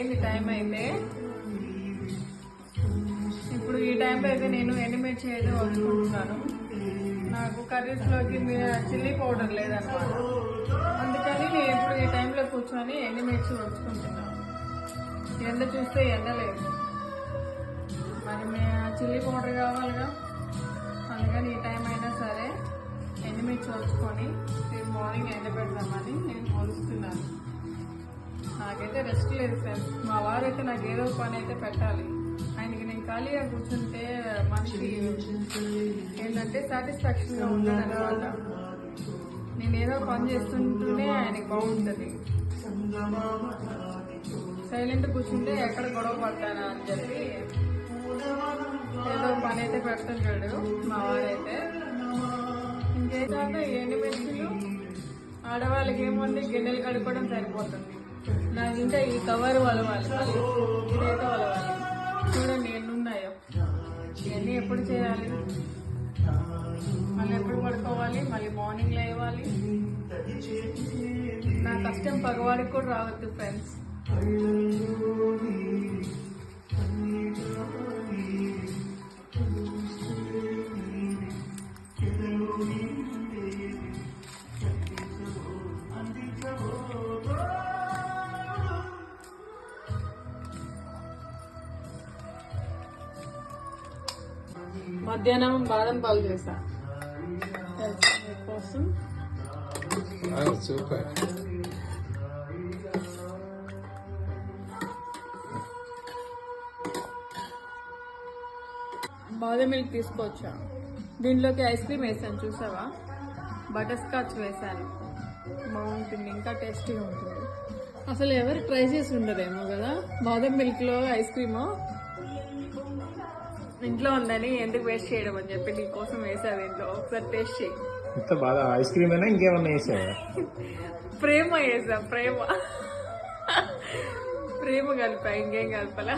అయింది టైం అయితే. ఇప్పుడు ఈ టైంలో అయితే నేను ఎండుమిర్చి అయితే వచ్చుకుంటున్నాను. నాకు కర్రీస్లోకి చిల్లీ పౌడర్ లేదన్నమాట. అందుకని నేను ఇప్పుడు ఈ టైంలో కూర్చొని ఎండుమిర్చి వచ్చుకుంటున్నాను. ఎండ చూస్తే ఎండ లేదు, మరి చిల్లీ పౌడర్ కావాలిగా. అందుకని ఈ టైం అయినా సరే ఎండుమిర్చి వచ్చుకొని రేపు మార్నింగ్ ఎండ పెడదామని నేను మొలుస్తున్నాను. నాకైతే రెస్ట్ లేదు ఫ్రెండ్స్. మా వారైతే నాకు ఏదో పని అయితే పెట్టాలి. ఆయనకి నేను ఖాళీగా కూర్చుంటే మనకి ఏంటంటే సాటిస్ఫాక్షన్గా ఉండదు అనమాట. నేను ఏదో పని చేస్తుంటేనే ఆయనకి బాగుంటుంది. సైలెంట్ కూర్చుంటే ఎక్కడ గొడవ పడతానా అని చెప్పి ఏదో పని అయితే పెడుతుంటాడు మా వారైతే. ఇంకేదాకా ఎండుమిర్చులు ఆడవాళ్ళకి ఏముంది, గిన్నెలు కడుక్కోవడం సరిపోతుంది. నాకు ఇంకా ఈ కవర్ వలవాలి, ఇదైతే వలవాలి. చూడండి ఎన్ని ఉన్నాయో. ఇవన్నీ ఎప్పుడు చేయాలి, మళ్ళీ ఎప్పుడు పడుకోవాలి, మళ్ళీ మార్నింగ్ లేవాలి. నా కష్టం పగవాడికి కూడా రావద్దు ఫ్రెండ్స్. మధ్యాహ్నం బాదం పాలు చేసా కోసం. సూపర్. బాదం మిల్క్ తీసుకొచ్చా. దీంట్లోకి ఐస్ క్రీమ్ వేసాను, చూసావా? బటర్ స్కాచ్ వేసాను. బాగుంటుంది, ఇంకా టేస్టీగా ఉంటుంది. అసలు ఎవరు ట్రై చేసి ఉండరేమో కదా బాదం మిల్క్లో ఐస్ క్రీము. ఇంట్లో ఉందని ఎందుకు వేస్ట్ చేయడం అని చెప్పి నీకోసం వేసా. దీంట్లో ఒకసారి టేస్ట్ చేయి. ఇంత బాగా ఐస్ క్రీమ్ అయినా ఇంకేమన్నా వేసావా? ప్రేమ వేసా, ప్రేమ కలిపా, ఇంకేం కలపలా.